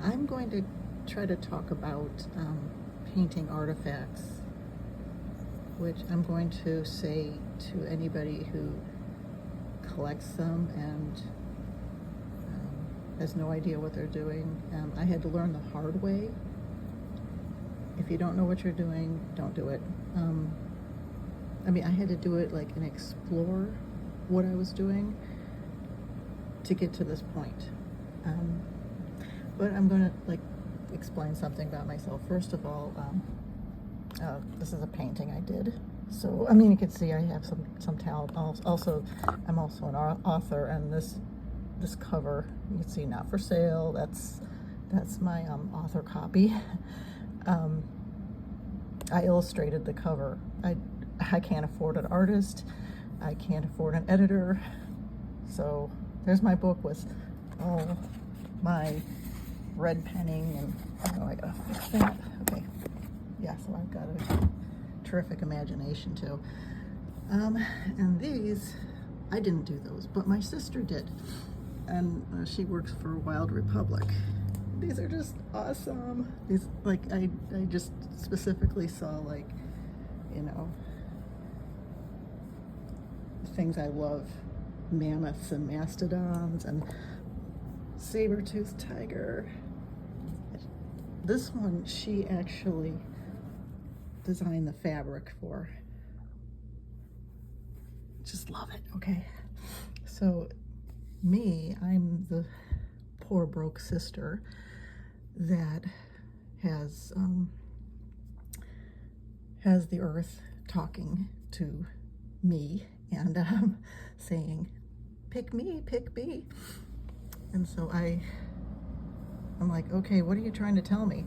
I'm going to try to talk about painting artifacts, which I'm going to say to anybody who collects them and has no idea what they're doing. I had to learn the hard way. If you don't know what you're doing, don't do it. I had to do it and explore what I was doing to get to this point. But I'm going to explain something about myself. First of all, this is a painting I did. So, you can see I have some talent. Also, I'm also an author, and this cover, you can see not for sale. That's my author copy. I illustrated the cover. I can't afford an artist. I can't afford an editor. So there's my book with all my red penning, and I gotta fix that. Okay, yeah. So I've got a terrific imagination too. And these, I didn't do those, but my sister did, and she works for Wild Republic. These are just awesome. These, I just specifically saw things I love: mammoths and mastodons and saber-toothed tiger. This one she actually designed the fabric for. Just love it. Okay, so I'm the poor broke sister that has the earth talking to me and saying, pick me, pick me. And so I'm like, okay, what are you trying to tell me?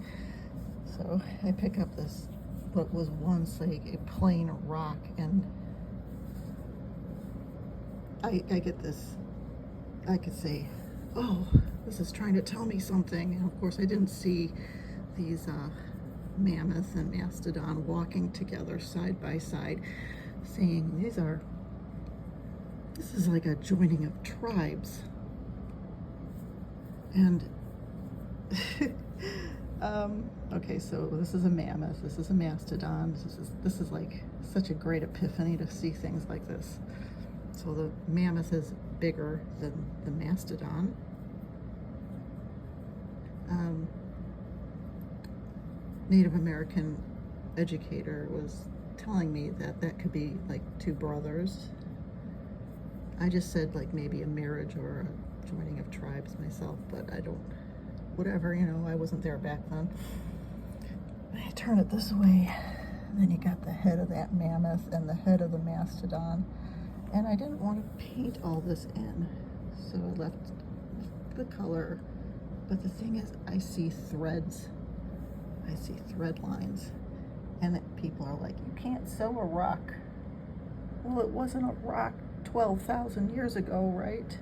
So I pick up this, what was once a plain rock, and I get this, I could say, oh, this is trying to tell me something. And of course I didn't see these mammoth and mastodon walking together side by side, saying this is like a joining of tribes. And okay, so this is a mammoth, this is a mastodon. This is like such a great epiphany to see things like this. So the mammoth is bigger than the mastodon. Native American educator was telling me that could be like two brothers. I just said maybe a marriage or a joining of tribes myself, but I don't, whatever, I wasn't there back then. I turn it this way, and then you got the head of that mammoth and the head of the mastodon. And I didn't want to paint all this in, so I left the color. But the thing is, I see threads. I see thread lines. And people are like, you can't sew a rock. Well, it wasn't a rock 12,000 years ago, right?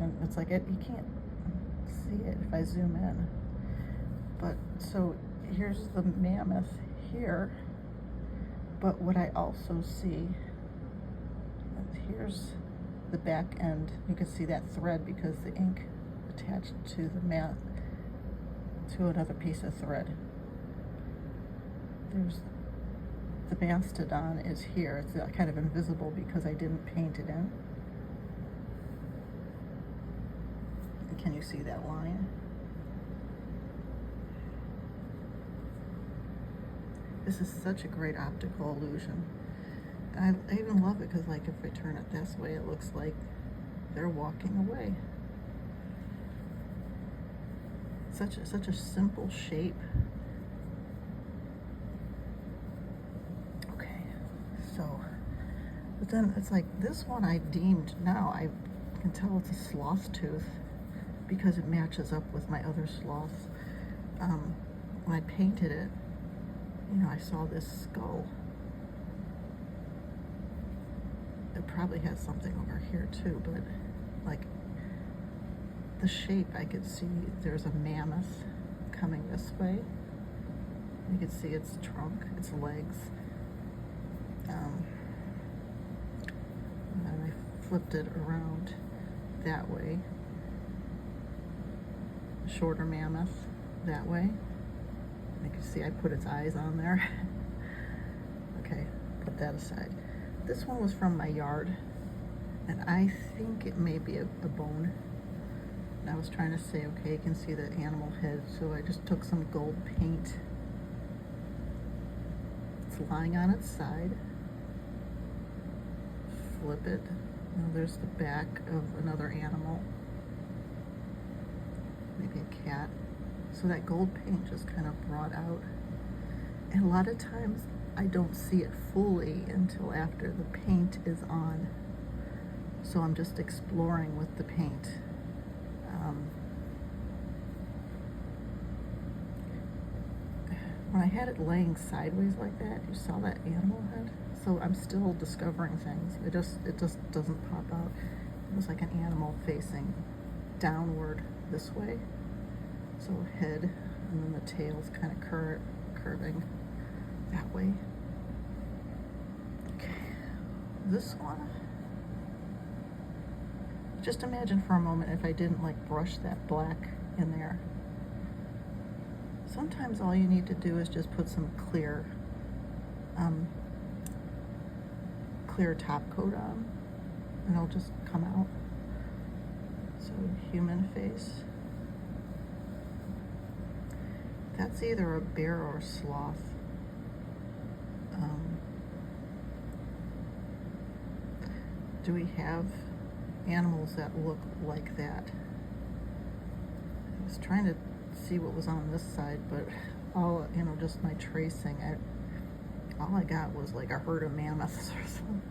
And it's like, you can't see it if I zoom in. But so here's the mammoth here. But what I also see, here's the back end. You can see that thread because the ink attached to to another piece of thread. There's the mastodon is here. It's kind of invisible because I didn't paint it in. Can you see that line? This is such a great optical illusion. I even love it because if I turn it this way, it looks like they're walking away. Such a simple shape. Okay, so, but then it's this one I deemed, now I can tell it's a sloth tooth because it matches up with my other sloths. When I painted it, I saw this skull. It probably has something over here too, but the shape, I could see there's a mammoth coming this way. You could see its trunk, its legs. And I flipped it around that way. shorter mammoth that way. You can see I put its eyes on there. Okay, put that aside. This one was from my yard, and I think it may be a bone. And I was trying to say, okay, you can see the animal head, so I just took some gold paint. It's lying on its side. Flip it. Now there's the back of another animal. Maybe a cat. So that gold paint just kind of brought out. And a lot of times I don't see it fully until after the paint is on. So I'm just exploring with the paint. When I had it laying sideways like that, you saw that animal head? So I'm still discovering things. It just doesn't pop out. It was like an animal facing downward this way. So head, and then the tail's kind of curving that way. Okay, this one. Just imagine for a moment if I didn't like brush that black in there. Sometimes all you need to do is just put some clear top coat on, and it'll just come out. So human face. That's either a bear or a sloth. Do we have animals that look like that? I was trying to see what was on this side, but all, just my tracing, all I got was like a herd of mammoths or something.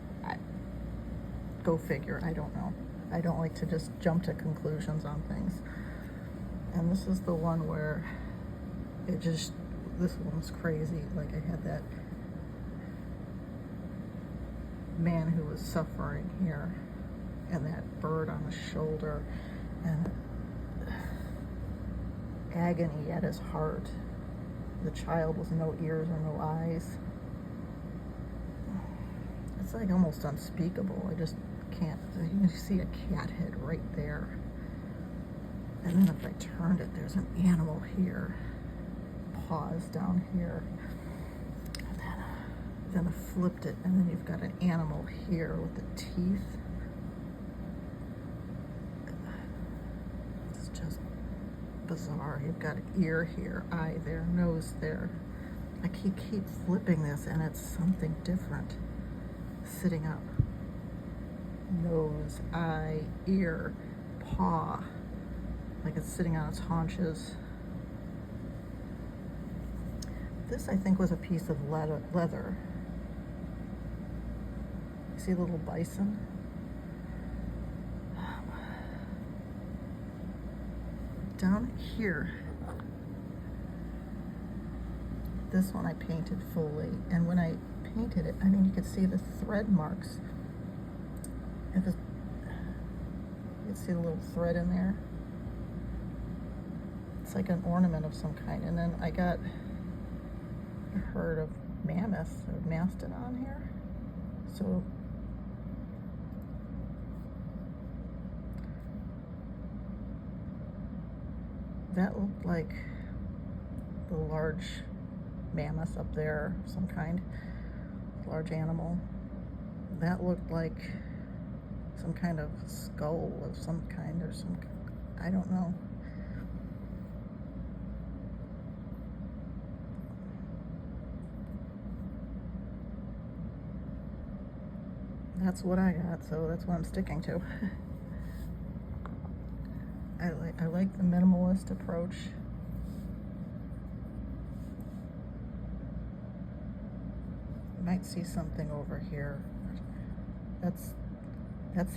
Go figure, I don't know. I don't like to just jump to conclusions on things. And this is the one where this one's crazy. Like I had that man who was suffering here, and that bird on his shoulder, and agony at his heart. The child with no ears or no eyes. It's like almost unspeakable. I just can't. You can see a cat head right there. And then if I turned it, there's an animal here. Paws down here. And then I flipped it, and then you've got an animal here with the teeth. It's just bizarre. You've got an ear here, eye there, nose there. I keep flipping this, and it's something different. Sitting up. Nose, eye, ear, paw. Like it's sitting on its haunches. This, I think, was a piece of leather. You see a little bison? Down here, this one I painted fully, and when I painted it, you could see the thread marks. You can see a little thread in there. It's like an ornament of some kind. And then I got a herd of mammoths or mastodon here. So that looked like the large mammoth up there, some kind, large animal. That looked like some kind of skull of some kind, or I don't know. That's what I got, so that's what I'm sticking to. I like the minimalist approach. You might see something over here. That's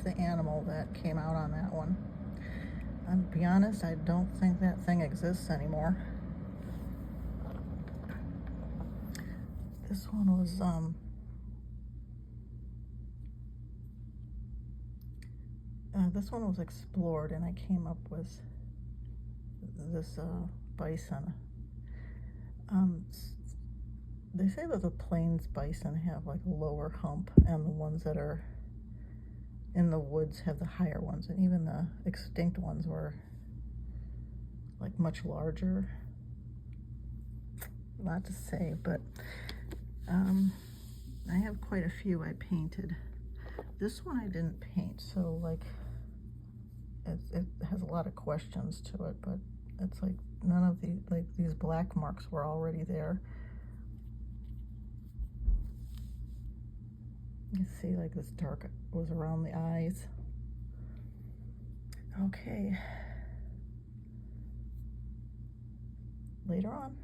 the animal that came out on that one. I'll be honest, I don't think that thing exists anymore. This one was this one was explored, and I came up with this bison. They say that the plains bison have like a lower hump, and the ones that are in the woods have the higher ones, and even the extinct ones were like much larger. A lot to say, but I have quite a few I painted. This one I didn't paint, so like it has a lot of questions to it, but it's like none of the, like these black marks were already there. You see like this dark was around the eyes. Okay. Later on.